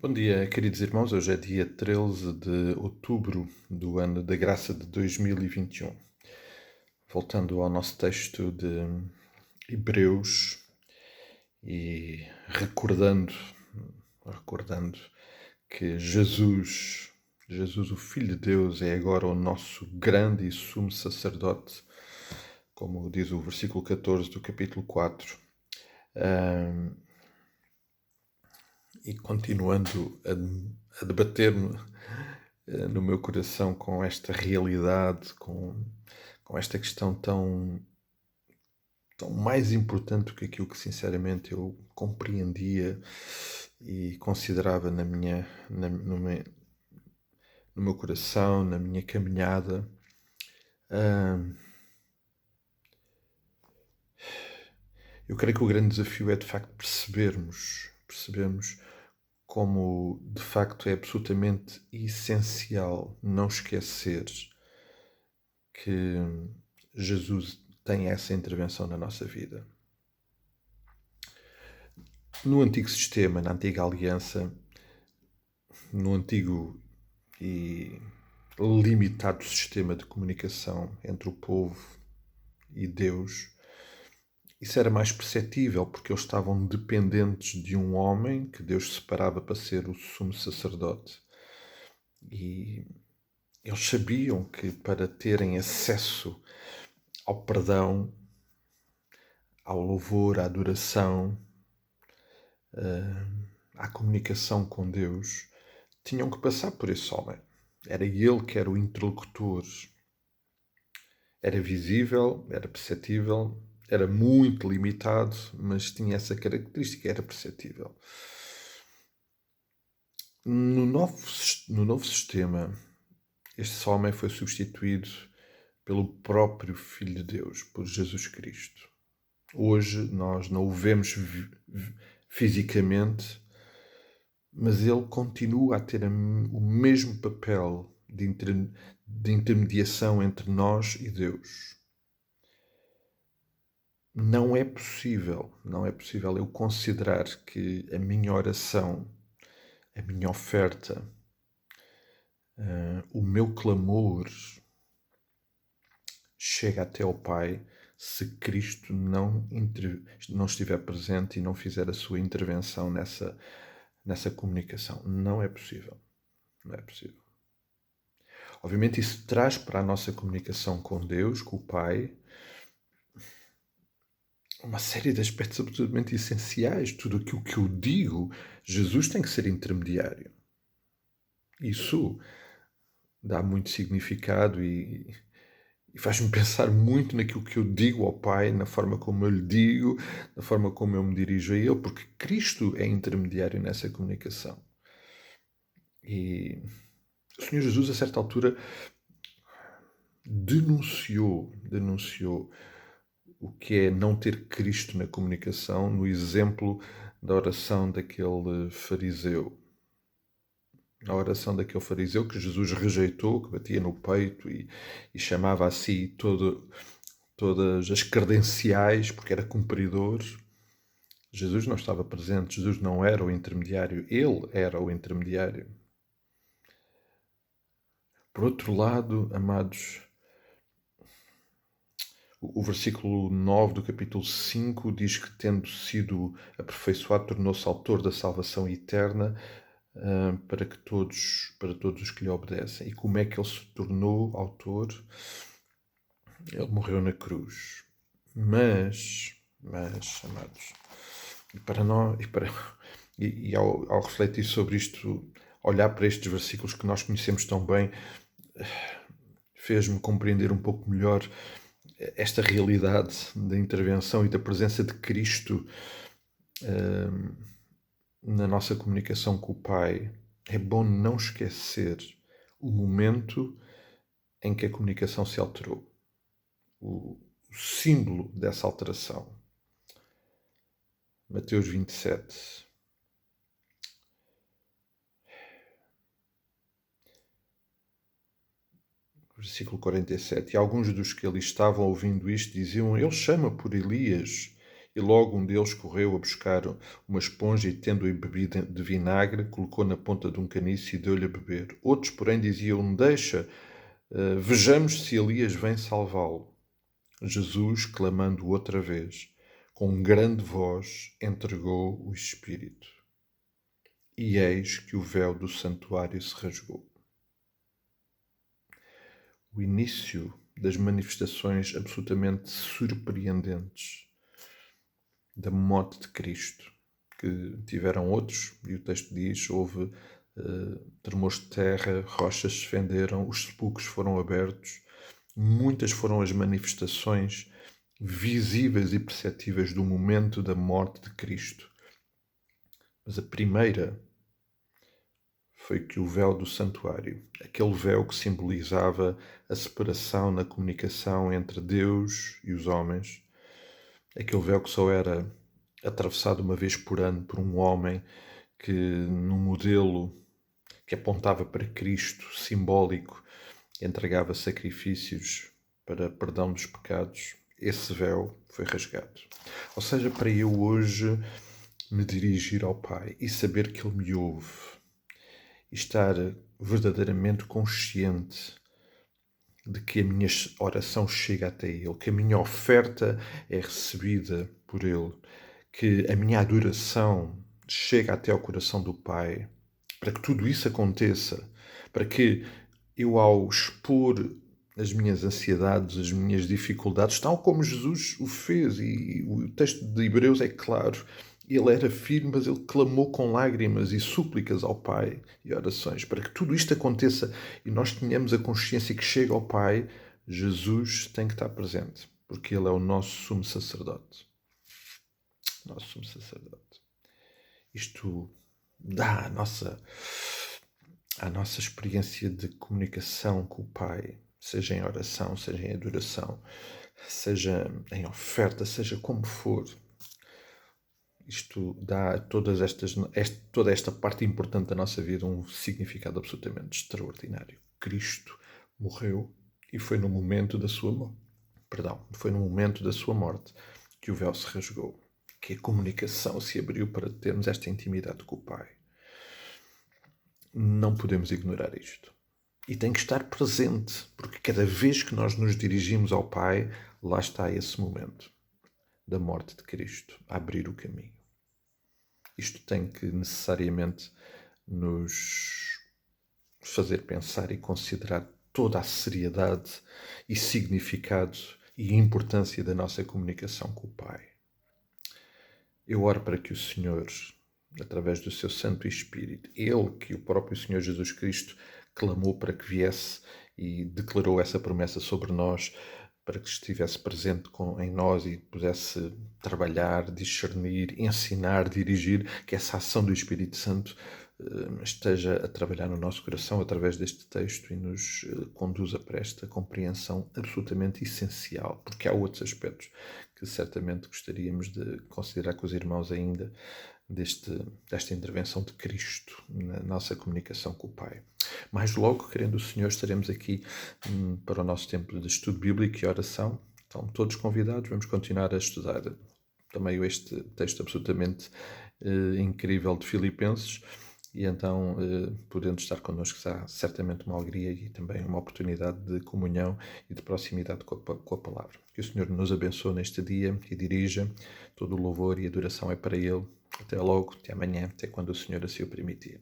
Bom dia, queridos irmãos. Hoje é dia 13 de outubro do ano da graça de 2021. Voltando ao nosso texto de Hebreus e recordando que Jesus, o Filho de Deus, é agora o nosso grande e sumo sacerdote, como diz o versículo 14 do capítulo 4. E continuando a debater-me no meu coração com esta realidade, com esta questão tão mais importante do que aquilo que sinceramente eu compreendia e considerava no meu coração, na minha caminhada. Eu creio que o grande desafio é de facto percebermos como de facto é absolutamente essencial não esquecer que Jesus tem essa intervenção na nossa vida. No antigo sistema, na antiga aliança, no antigo e limitado sistema de comunicação entre o povo e Deus, isso era mais perceptível porque eles estavam dependentes de um homem que Deus separava para ser o sumo sacerdote. E eles sabiam que para terem acesso ao perdão, ao louvor, à adoração, à comunicação com Deus, tinham que passar por esse homem. Era ele que era o interlocutor. Era visível, era perceptível, era muito limitado, mas tinha essa característica, era perceptível. No novo sistema, este homem foi substituído pelo próprio Filho de Deus, por Jesus Cristo. Hoje nós não o vemos fisicamente, mas ele continua a ter o mesmo papel de intermediação entre nós e Deus. Não é possível eu considerar que a minha oração, a minha oferta, o meu clamor chega até ao Pai se Cristo não estiver presente e não fizer a sua intervenção nessa comunicação. Não é possível. Não é possível. Obviamente isso traz para a nossa comunicação com Deus, com o Pai, uma série de aspectos absolutamente essenciais. Tudo aquilo que eu digo, Jesus tem que ser intermediário. Isso dá muito significado e faz-me pensar muito naquilo que eu digo ao Pai, na forma como eu lhe digo, na forma como eu me dirijo a Ele, porque Cristo é intermediário nessa comunicação. E o Senhor Jesus, a certa altura, denunciou o que é não ter Cristo na comunicação, no exemplo da oração daquele fariseu. A oração daquele fariseu que Jesus rejeitou, que batia no peito e chamava a si todas as credenciais, porque era cumpridor. Jesus não estava presente, Jesus não era o intermediário, ele era o intermediário. Por outro lado, amados, o versículo 9 do capítulo 5 diz que, tendo sido aperfeiçoado, tornou-se autor da salvação eterna para todos os que lhe obedecem. E como é que ele se tornou autor? Ele morreu na cruz. Mas, amados, ao refletir sobre isto, olhar para estes versículos que nós conhecemos tão bem, fez-me compreender um pouco melhor esta realidade da intervenção e da presença de Cristo na nossa comunicação com o Pai. É bom não esquecer o momento em que a comunicação se alterou. O símbolo dessa alteração. Mateus 27. Versículo 47. E alguns dos que ali estavam ouvindo isto diziam: ele chama por Elias. E logo um deles correu a buscar uma esponja e, tendo-a embebido de vinagre, colocou na ponta de um caniço e deu-lhe a beber. Outros, porém, diziam: Deixa, vejamos se Elias vem salvá-lo. Jesus, clamando outra vez, com grande voz, entregou o Espírito. E eis que o véu do santuário se rasgou. O início das manifestações absolutamente surpreendentes da morte de Cristo, que tiveram outros, e o texto diz, houve tremores de terra, rochas se fenderam, os sepulcros foram abertos, muitas foram as manifestações visíveis e perceptíveis do momento da morte de Cristo. Mas a primeira foi que o véu do santuário, aquele véu que simbolizava a separação na comunicação entre Deus e os homens, aquele véu que só era atravessado uma vez por ano por um homem que, num modelo que apontava para Cristo, simbólico, entregava sacrifícios para perdão dos pecados, esse véu foi rasgado. Ou seja, para eu hoje me dirigir ao Pai e saber que Ele me ouve e estar verdadeiramente consciente de que a minha oração chega até Ele, que a minha oferta é recebida por Ele, que a minha adoração chega até ao coração do Pai, para que tudo isso aconteça, para que eu, ao expor as minhas ansiedades, as minhas dificuldades, tal como Jesus o fez, e o texto de Hebreus é claro, ele era firme, mas ele clamou com lágrimas e súplicas ao Pai e orações, para que tudo isto aconteça e nós tenhamos a consciência que chega ao Pai, Jesus tem que estar presente, porque ele é o nosso sumo sacerdote. Nosso sumo sacerdote. Isto dá a nossa experiência de comunicação com o Pai, seja em oração, seja em adoração, seja em oferta, seja como for. Isto dá a toda esta parte importante da nossa vida um significado absolutamente extraordinário. Cristo morreu e foi no momento da sua morte. Foi no momento da sua morte que o véu se rasgou, que a comunicação se abriu para termos esta intimidade com o Pai. Não podemos ignorar isto. E tem que estar presente, porque cada vez que nós nos dirigimos ao Pai, lá está esse momento da morte de Cristo, a abrir o caminho. Isto tem que necessariamente nos fazer pensar e considerar toda a seriedade e significado e importância da nossa comunicação com o Pai. Eu oro para que o Senhor, através do seu Santo Espírito, Ele que o próprio Senhor Jesus Cristo clamou para que viesse e declarou essa promessa sobre nós, para que estivesse presente em nós e pudesse trabalhar, discernir, ensinar, dirigir, que essa ação do Espírito Santo esteja a trabalhar no nosso coração através deste texto e nos conduza para esta compreensão absolutamente essencial, porque há outros aspectos que certamente gostaríamos de considerar com os irmãos ainda desta intervenção de Cristo na nossa comunicação com o Pai. Mais logo, querendo o Senhor, estaremos aqui para o nosso tempo de estudo bíblico e oração. Estão todos convidados, vamos continuar a estudar também este texto absolutamente incrível de Filipenses, e então, podendo estar connosco, será certamente uma alegria e também uma oportunidade de comunhão e de proximidade com a palavra. Que o Senhor nos abençoe neste dia e dirija. Todo o louvor e adoração é para Ele. Até logo, até amanhã, até quando o Senhor assim o permitir.